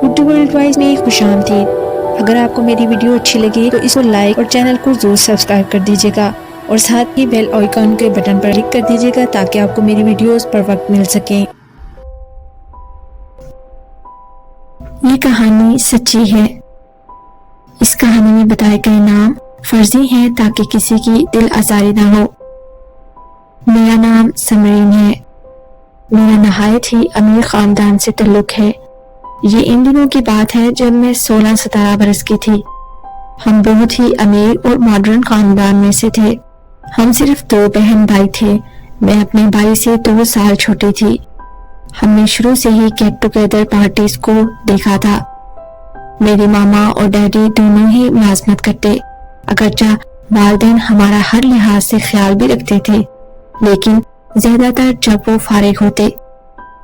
Urdu world wise میں خوش آمدید۔ اگر آپ کو میری ویڈیو اچھی لگے تو اس کو لائک اور چینل کو ضرور سبسکرائب کر دیجیے گا اور ساتھ ہی بیل آئیکن کے بٹن پر کلک کر دیجیے گا تاکہ آپ کو میری ویڈیوز پر وقت مل سکیں۔ یہ کہانی سچی ہے۔ اس کہانی میں بتائے گئے نام فرضی ہیں تاکہ کسی کی دل آزاری نہ ہو۔ میرا نام سمرین ہے۔ میرا نہایت ہی امیر خاندان سے تعلق ہے۔ یہ ان دنوں کی بات ہے جب میں 16-17 برس کی تھی۔ ہم بہت ہی امیر اور ماڈرن خاندان میں سے تھے۔ ہم صرف 2 بہن بھائی تھے۔ میں اپنے بھائی سے 2 سال چھوٹی تھی۔ ہم نے شروع سے ہی گیٹ ٹوگیدر پارٹیز کو دیکھا تھا۔ میرے ماما اور ڈیڈی دونوں ہی ملازمت کرتے، اگرچہ والدین ہمارا ہر لحاظ سے خیال بھی رکھتے تھے، لیکن زیادہ تر جب وہ فارغ ہوتے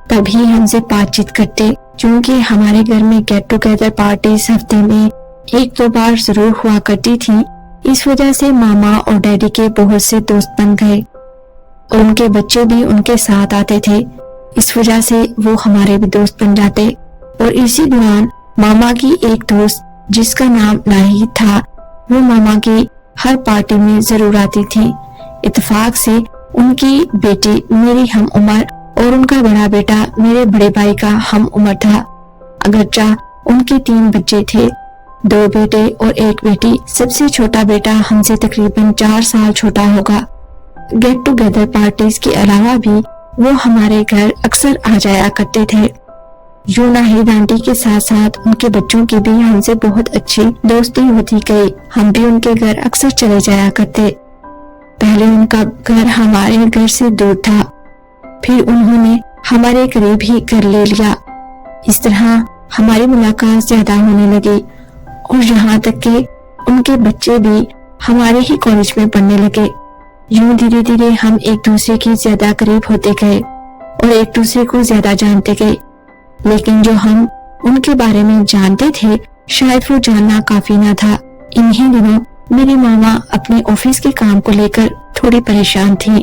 تبھی ہم سے بات چیت کرتے، چونکہ ہمارے گھر میں گیٹ ٹوگیدر پارٹیز ہفتے میں 1-2 بار ضرور ہوا کرتی تھی۔ اس وجہ سے ماما اور ڈیڈی کے بہت سے دوست بن گئے اور ان کے بچے بھی ان کے ساتھ آتے تھے۔ اس وجہ سے وہ ہمارے بھی دوست بن جاتے، اور اسی دوران ماما کی ایک دوست جس کا نام ناہید تھا، وہ ماما کی ہر پارٹی میں ضرور آتی تھی۔ اتفاق سے ان کی بیٹی میری ہم عمر اور ان کا بڑا بیٹا میرے بڑے بھائی کا ہم عمر تھا، اگرچہ ان کے 3 بچے تھے، 2 بیٹے اور 1 بیٹی۔ سب سے چھوٹا بیٹا ہم سے تقریباً 4 سال چھوٹا ہوگا۔ گیٹ ٹوگیدر پارٹیز کے علاوہ بھی وہ ہمارے گھر اکثر آ جایا کرتے تھے۔ یوں ناہید آنٹی کے ساتھ ساتھ ان کے بچوں کی بھی ہم سے بہت اچھی دوستی ہوتی گئی۔ ہم بھی ان کے گھر اکثر چلے جایا کرتے۔ پہلے ان کا گھر ہمارے گھر سے دور تھا، پھر انہوں نے ہمارے قریب ہی گھر لے لیا۔ اس طرح ہماری ملاقات زیادہ ہونے لگی، اور یہاں تک کہ ان کے بچے بھی ہمارے ہی کالج میں پڑھنے لگے۔ یوں دھیرے دھیرے ہم ایک دوسرے کی زیادہ قریب ہوتے گئے اور ایک دوسرے کو زیادہ جانتے گئے، لیکن جو ہم ان کے بارے میں جانتے تھے شاید وہ جاننا کافی نہ تھا۔ انہی دنوں میری ماما اپنے آفس کے کام کو لے کر تھوڑی پریشان تھی،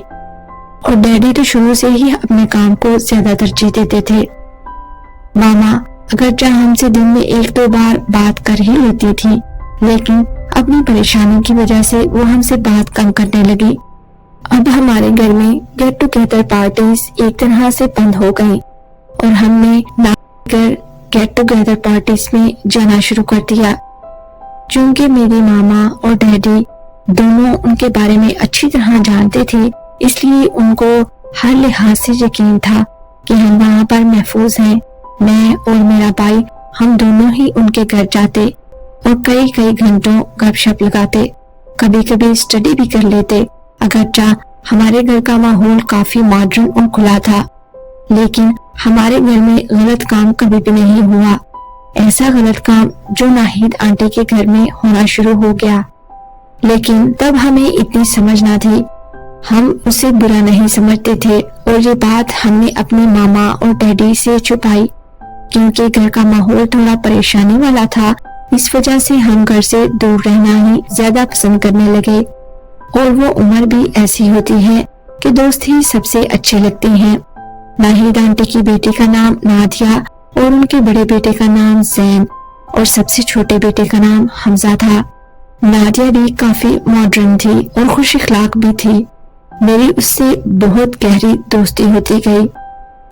اور ڈیڈی تو شروع سے ہی اپنے کام کو زیادہ ترجیح دیتے تھے۔ ماما اگرچہ ہم سے دن میں 1-2 بار بات کر ہی لیتی تھی، لیکن اپنی پریشانی کی وجہ سے وہ ہم سے بات کم کرنے لگی۔ اب ہمارے گھر میں گیٹ ٹوگیدر پارٹیز ایک طرح سے بند ہو گئی، اور ہم نے نہ کر گیٹ ٹوگیدر پارٹیز میں جانا شروع کر دیا۔ چونکہ میری ماما اور ڈیڈی دونوں ان کے بارے میں اچھی طرح جانتے تھے، اس لیے ان کو ہر لحاظ سے یقین تھا کہ ہم وہاں پر محفوظ ہیں۔ میں اور میرا بھائی ہم دونوں ہی ان کے گھر جاتے اور کئی گھنٹوں گپ شپ لگاتے، کبھی کبھی اسٹڈی بھی کر لیتے۔ اگرچہ ہمارے گھر کا ماحول کافی ماڈرن اور کھلا تھا، لیکن ہمارے گھر میں غلط کام کبھی بھی نہیں ہوا، ایسا غلط کام جو ناہید آنٹی کے گھر میں ہونا شروع ہو گیا۔ لیکن تب ہمیں اتنی سمجھ نہ تھی، ہم اسے برا نہیں سمجھتے تھے، اور یہ بات ہم نے اپنے ماما اور ڈیڈی سے چھپائی، کیونکہ گھر کا ماحول تھوڑا پریشانی والا تھا۔ اس وجہ سے ہم گھر سے دور رہنا ہی زیادہ پسند کرنے لگے، اور وہ عمر بھی ایسی ہوتی ہے کہ دوست ہی سب سے اچھے لگتے ہیں۔ ناہید آنٹی کی بیٹی کا نام نادیہ اور ان کے بڑے بیٹے کا نام زین، اور سب سے چھوٹے بیٹے کا نام حمزہ تھا۔ نادیہ بھی کافی ماڈرن تھی اور خوش اخلاق بھی تھی۔ میری اس سے بہت گہری دوستی ہوتی گئی۔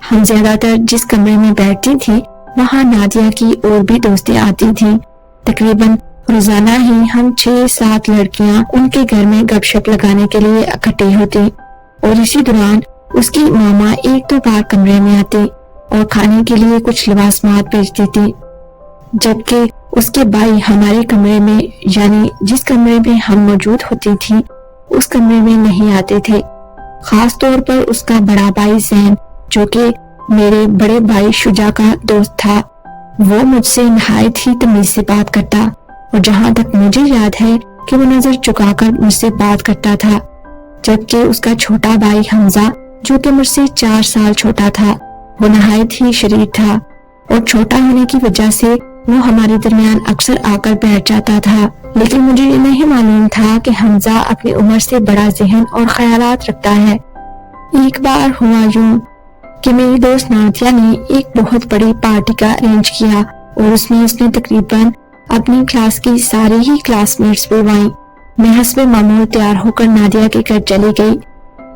ہم زیادہ تر جس کمرے میں بیٹھتی تھی وہاں نادیہ کی اور بھی دوستیں آتی تھیں۔ تقریباً روزانہ ہی ہم 6-7 لڑکیاں ان کے گھر میں گپ شپ لگانے کے لیے اکٹھی ہوتی، اور اسی دوران اس کی ماما 1-2 بار کمرے میں آتی اور کھانے کے لیے کچھ لوازمات بھیجتی تھی، جبکہ اس کے بھائی ہمارے کمرے میں، یعنی جس کمرے میں ہم موجود ہوتی تھی اس کمرے میں نہیں آتے تھے۔ خاص طور پر اس کا بڑا بھائی زین، جو کہ میرے بڑے بھائی شجاع کا دوست تھا، وہ مجھ سے نہایت ہی تمیز سے بات کرتا، اور جہاں تک مجھے یاد ہے کہ وہ نظر چکا کر مجھ سے بات کرتا تھا، جبکہ اس کا چھوٹا بھائی حمزہ، جو کہ مجھ سے 4 سال چھوٹا تھا، وہ نہایت ہی شریف تھا، اور چھوٹا ہونے کی وجہ سے وہ ہمارے درمیان اکثر آ کر بیٹھ جاتا تھا۔ لیکن مجھے یہ نہیں معلوم تھا کہ حمزہ اپنی عمر سے بڑا ذہن اور خیالات رکھتا ہے۔ ایک بار ہوا یوں کہ میری دوست نادیہ نے ایک بہت بڑی پارٹی کا ارینج کیا، اور اس نے تقریباً اپنی کلاس کی ساری ہی کلاس میٹس بلوائیں۔ میں حسب معمول تیار ہو کر نادیہ کے گھر چلی گئی۔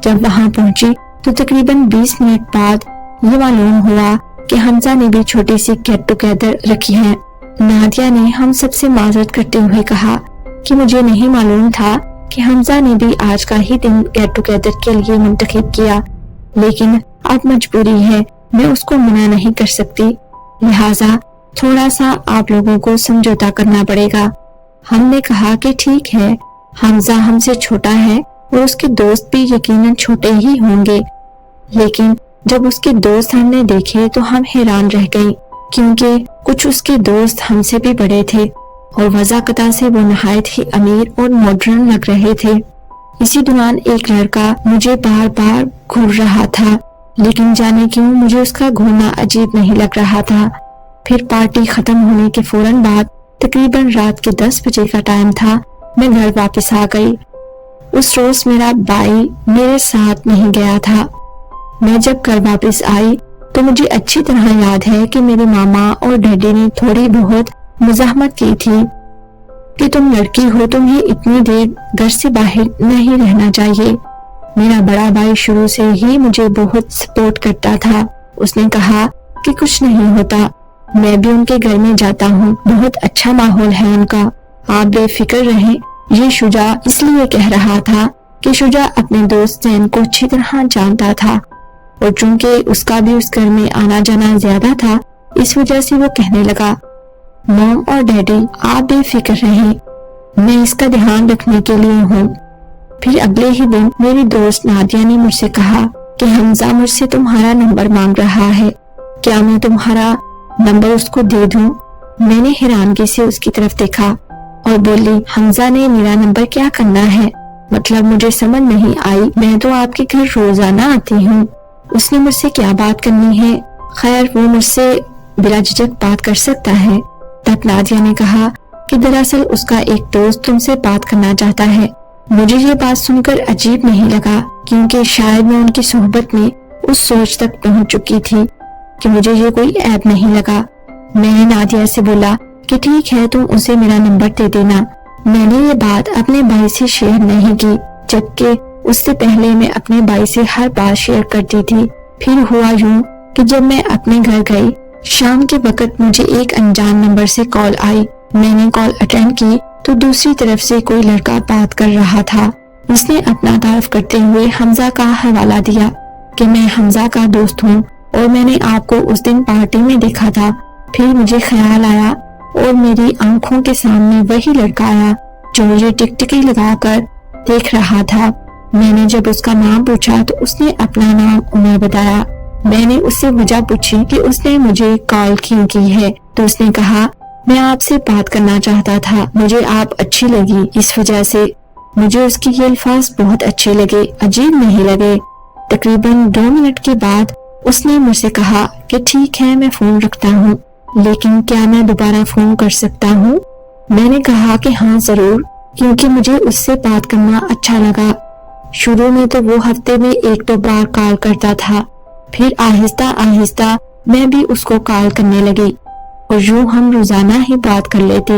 جب وہاں پہنچی تو تقریباً 20 منٹ بعد یہ معلوم ہوا کہ حمزہ نے بھی چھوٹی سی گیٹ ٹوگیدر رکھی ہے۔ نادیہ نے ہم سب سے معذرت کرتے ہوئے کہا کہ مجھے نہیں معلوم تھا کہ حمزہ نے بھی آج کا ہی دن گیٹ ٹوگیدر کے لیے منتخب کیا، لیکن اب مجبوری ہے، میں اس کو منع نہیں کر سکتی، لہٰذا تھوڑا سا آپ لوگوں کو سمجھوتا کرنا پڑے گا۔ ہم نے کہا کہ ٹھیک ہے، حمزہ ہم سے چھوٹا ہے اور اس کے دوست بھی یقیناً چھوٹے ہی ہوں گے، لیکن جب اس کے دوست ہم نے دیکھے تو ہم حیران رہ گئے، کیونکہ کچھ اس کے دوست ہم سے بھی بڑے تھے اور وضاحت سے وہ نہایت ہی امیر اور ماڈرن لگ رہے تھے۔ اسی دوران ایک لڑکا مجھے بار بار گھور رہا تھا، لیکن جانے کیوں مجھے اس کا گھورنا عجیب نہیں لگ رہا تھا۔ پھر پارٹی ختم ہونے کے فوراً بعد تقریباً رات کے 10 بجے کا ٹائم تھا، میں گھر واپس آ گئی۔ اس روز میرا بھائی میرے ساتھ نہیں گیا تھا۔ میں جب گھر واپس آئی تو مجھے اچھی طرح یاد ہے کہ میری ماما اور ڈیڈی نے تھوڑی بہت مزاحمت کی تھی کہ تم لڑکی ہو، تمہیں اتنی دیر گھر سے باہر نہیں رہنا چاہیے۔ میرا بڑا بھائی شروع سے ہی مجھے بہت سپورٹ کرتا تھا۔ اس نے کہا کہ کچھ نہیں ہوتا، میں بھی ان کے گھر میں جاتا ہوں، بہت اچھا ماحول ہے ان کا، آپ بے فکر رہیں۔ یہ شجاع اس لیے کہہ رہا تھا کہ شجاع اپنے دوست زین کو اچھی طرح جانتا تھا، اور چونکہ اس کا بھی اس گھر میں آنا جانا زیادہ تھا، اس وجہ سے وہ کہنے لگا، موم اور ڈیڈی آپ بے فکر رہیں، میں اس کا دھیان رکھنے کے لیے ہوں۔ پھر اگلے ہی دن میری دوست نادیہ نے مجھ سے کہا کہ حمزہ مجھ سے تمہارا نمبر مانگ رہا ہے، کیا میں تمہارا نمبر اس کو دے دوں؟ میں نے حیرانگی سے اس کی طرف دیکھا اور بولی، حمزہ نے میرا نمبر کیا کرنا ہے؟ مطلب مجھے سمجھ نہیں آئی، میں تو آپ کے گھر روزانہ آتی ہوں، اس نے مجھ سے کیا بات کرنی ہے؟ خیر وہ مجھ سے بلا جھجک بات کر سکتا ہے۔ تب نادیہ نے کہا کہ دراصل اس کا ایک دوست تم سے بات کرنا چاہتا ہے۔ مجھے یہ بات سن کر عجیب نہیں لگا، کیونکہ شاید میں ان کی صحبت میں اس سوچ تک پہنچ چکی تھی کہ مجھے یہ کوئی عیب نہیں لگا۔ میں نے نادیہ سے بولا کہ ٹھیک ہے، تم اسے میرا نمبر دے دینا۔ میں نے یہ بات اپنے بھائی سے شیئر نہیں کی، جبکہ اس سے پہلے میں اپنے بھائی سے ہر بات شیئر کرتی تھی۔ پھر ہوا یوں کہ جب میں اپنے گھر گئی، شام کے وقت مجھے ایک انجان نمبر سے کال آئی۔ میں نے کال اٹینڈ کی تو دوسری طرف سے کوئی لڑکا بات کر رہا تھا۔ اس نے اپنا تعارف کرتے ہوئے حمزہ کا حوالہ دیا کہ میں حمزہ کا دوست ہوں اور میں نے آپ کو اس دن پارٹی میں دیکھا تھا۔ پھر مجھے خیال آیا اور میری آنکھوں کے سامنے وہی لڑکا آیا جو مجھے ٹکٹکی لگا کر دیکھ رہا تھا۔ میں نے جب اس کا نام پوچھا تو اس نے اپنا نام عمر بتایا۔ میں نے اس سے وجہ پوچھی کہ اس نے مجھے کال کیوں کی ہے، تو اس نے کہا، میں آپ سے بات کرنا چاہتا تھا، مجھے آپ اچھی لگی، اس وجہ سے۔ مجھے اس کی یہ الفاظ بہت اچھے لگے، عجیب نہیں لگے۔ تقریباً 2 منٹ کے بعد اس نے مجھ سے کہا کہ ٹھیک ہے، میں فون رکھتا ہوں، لیکن کیا میں دوبارہ فون کر سکتا ہوں؟ میں نے کہا کہ ہاں ضرور، کیونکہ مجھے اس سے بات کرنا اچھا لگا۔ شروع میں تو وہ ہفتے میں 1-2 بار کال کرتا تھا، پھر آہستہ آہستہ میں بھی اس کو کال کرنے لگی اور یوں ہم روزانہ ہی بات کر لیتے۔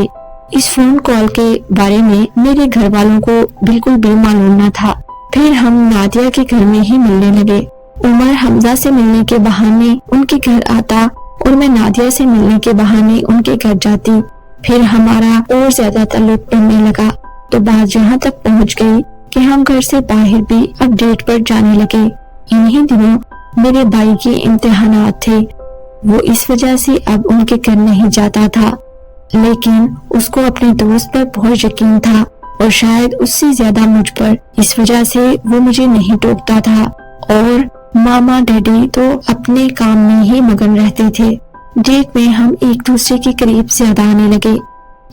اس فون کال کے بارے میں میرے گھر والوں کو بالکل بھی معلوم نہ تھا۔ پھر ہم نادیہ کے گھر میں ہی ملنے لگے۔ عمر حمزہ سے ملنے کے بہانے ان کے گھر آتا اور میں نادیہ سے ملنے کے بہانے ان کے گھر جاتی۔ پھر ہمارا اور زیادہ تعلق بڑھنے لگا تو بات یہاں تک پہنچ گئی کہ ہم گھر سے باہر بھی اب ڈیٹ پر جانے لگے۔ انہی دنوں میرے بھائی کے امتحانات تھے، وہ اس وجہ سے اب ان کے گھر نہیں جاتا تھا، لیکن اس کو اپنے دوست پر بہت یقین تھا اور شاید اس سے زیادہ مجھ پر، اس وجہ سے وہ مجھے نہیں ٹوکتا تھا اور ماما ڈیڈی تو اپنے کام میں ہی مگن رہتے تھے۔ ڈیٹ میں ہم ایک دوسرے کے قریب زیادہ آنے لگے۔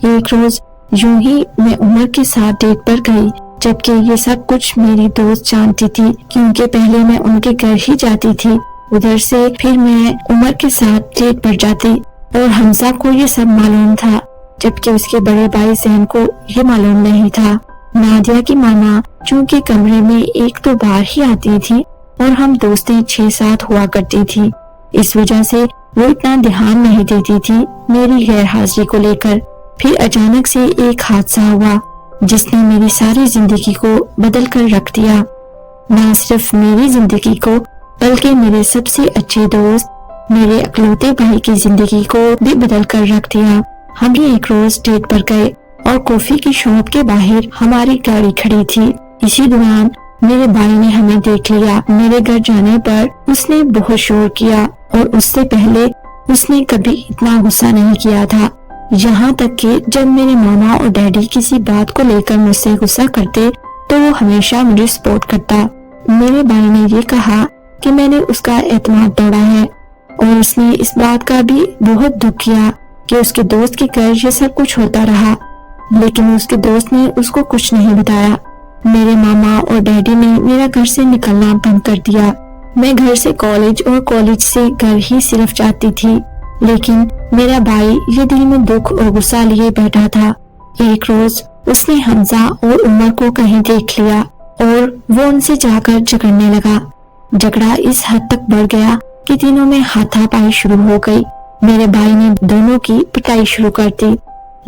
ایک روز یوں ہی میں عمر کے ساتھ ڈیٹ پر گئی، جبکہ یہ سب کچھ میری دوست جانتی تھی، کیونکہ پہلے میں ان کے گھر ہی جاتی تھی، ادھر سے پھر میں عمر کے ساتھ ڈیٹ پر جاتی، اور حمزہ کو یہ سب معلوم تھا، جبکہ اس کے بڑے بھائی زین کو یہ معلوم نہیں تھا۔ نادیہ کی ماما چونکہ کمرے میں 1-2 بار ہی آتی تھی اور ہم دوستیں 6-7 ہوا کرتی تھی، اس وجہ سے وہ اتنا دھیان نہیں دیتی تھی میری غیر حاضری کو لے کر۔ پھر اچانک سے ایک حادثہ ہوا جس نے میری ساری زندگی کو بدل کر رکھ دیا، نہ صرف میری زندگی کو بلکہ میرے سب سے اچھے دوست، میرے اکلوتے بھائی کی زندگی کو بھی بدل کر رکھ دیا۔ ہم بھی ایک روز ڈیٹ پر گئے اور کافی کی شاپ کے باہر ہماری گاڑی کھڑی تھی۔ اسی دوران میرے بھائی نے ہمیں دیکھ لیا۔ میرے گھر جانے پر اس نے بہت شور کیا اور اس سے پہلے اس نے کبھی اتنا غصہ نہیں کیا تھا، یہاں تک کہ جب میرے ماما اور ڈیڈی کسی بات کو لے کر مجھ سے غصہ کرتے تو وہ ہمیشہ مجھے سپورٹ کرتا۔ میرے بھائی نے یہ کہا کہ میں نے اس کا اعتماد توڑا ہے اور اس نے اس بات کا بھی بہت دکھ کیا کہ اس کے دوست کے گھر یہ سب کچھ ہوتا رہا، لیکن اس کے دوست نے اس کو کچھ نہیں بتایا۔ میرے ماما اور ڈیڈی نے میرا گھر سے نکلنا بند کر دیا۔ میں گھر سے کالج اور کالج سے گھر ہی صرف جاتی تھی، لیکن میرا بھائی یہ دل میں دکھ اور غصہ لیے بیٹھا تھا۔ ایک روز اس نے حمزہ اور عمر کو کہیں دیکھ لیا اور وہ ان سے جا کر جھگڑنے لگا۔ جھگڑا اس حد تک بڑھ گیا کہ تینوں میں ہاتھا پائی شروع ہو گئی۔ میرے بھائی نے دونوں کی پٹائی شروع کر دی،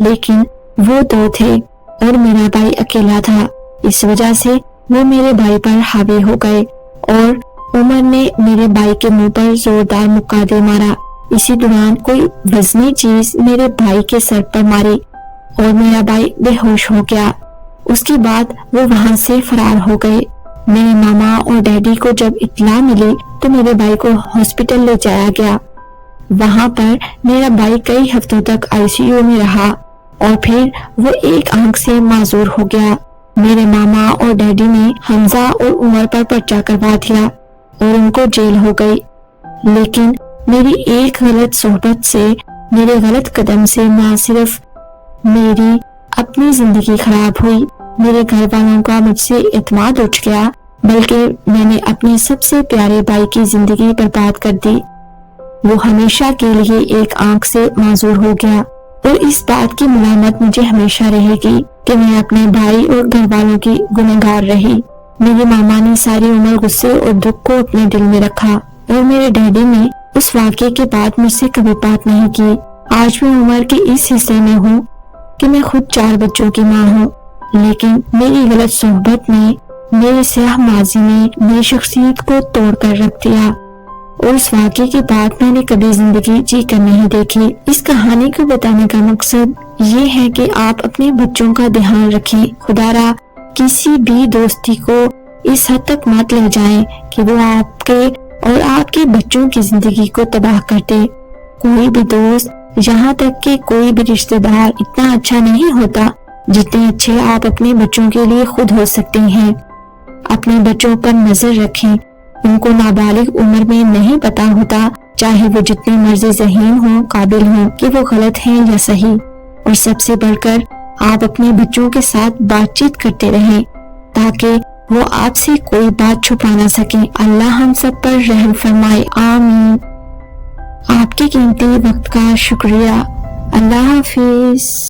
لیکن وہ دو تھے اور میرا بھائی اکیلا تھا، اس وجہ سے وہ میرے بھائی پر حاوی ہو گئے اور عمر نے میرے بھائی کے منہ پر زوردار مکہ دے مارا۔ اسی دوران کوئی وزنی چیز میرے بھائی کے سر پر ماری اور میرا بھائی بے ہوش ہو گیا۔ اس کے بعد وہ وہاں سے فرار ہو گئے۔ میرے ماما اور ڈیڈی کو جب اطلاع ملی تو میرے بھائی کو ہاسپٹل لے جایا گیا۔ وہاں پر میرا بھائی کئی ہفتوں تک ICU میں رہا اور پھر وہ ایک آنکھ سے معذور ہو گیا۔ میرے ماما اور ڈیڈی نے حمزہ اور عمر پر پرچہ کروا دیا اور ان کو جیل ہو گئی، لیکن میری ایک غلط صحبت سے، میرے غلط قدم سے نہ صرف میری اپنی زندگی خراب ہوئی، میرے گھر والوں کا مجھ سے اعتماد اٹھ گیا، بلکہ میں نے اپنے سب سے پیارے بھائی کی زندگی برباد کر دی۔ وہ ہمیشہ کے لیے ایک آنکھ سے معذور ہو گیا اور اس بات کی ملامت مجھے ہمیشہ رہے گی کہ میں اپنے بھائی اور گھر والوں کی گنہگار رہی۔ میری ماما نے ساری عمر غصے اور دکھ کو اپنے دل میں رکھا اور میرے ڈیڈی نے اس واقعے کے بعد مجھ سے کبھی بات نہیں کی۔ آج میں عمر کے اس حصے میں ہوں کہ میں خود 4 بچوں کی ماں ہوں، لیکن میری غلط صحبت نے، میرے سیاہ ماضی نے میری شخصیت کو توڑ کر رکھ دیا اور اس واقعے کے بعد میں نے کبھی زندگی جی کر نہیں دیکھی۔ اس کہانی کو بتانے کا مقصد یہ ہے کہ آپ اپنے بچوں کا دھیان رکھیں، خدا را کسی بھی دوستی کو اس حد تک مت لے جائیں کہ وہ آپ کے اور آپ کے بچوں کی زندگی کو تباہ کر دے۔ کوئی بھی دوست، یہاں تک کہ کوئی بھی رشتہ دار اتنا اچھا نہیں ہوتا جتنے اچھے آپ اپنے بچوں کے لیے خود ہو سکتے ہیں۔ اپنے بچوں پر نظر رکھیں، ان کو نابالغ عمر میں نہیں پتا ہوتا، چاہے وہ جتنے مرضی ذہین ہوں، قابل ہوں، کہ وہ غلط ہیں یا صحیح۔ اور سب سے بڑھ کر آپ اپنے بچوں کے ساتھ بات چیت کرتے رہیں تاکہ وہ آپ سے کوئی بات چھپا نہ سکیں۔ اللہ ہم سب پر رحم فرمائے، آمین۔ آپ کے قیمتی وقت کا شکریہ۔ اللہ حافظ۔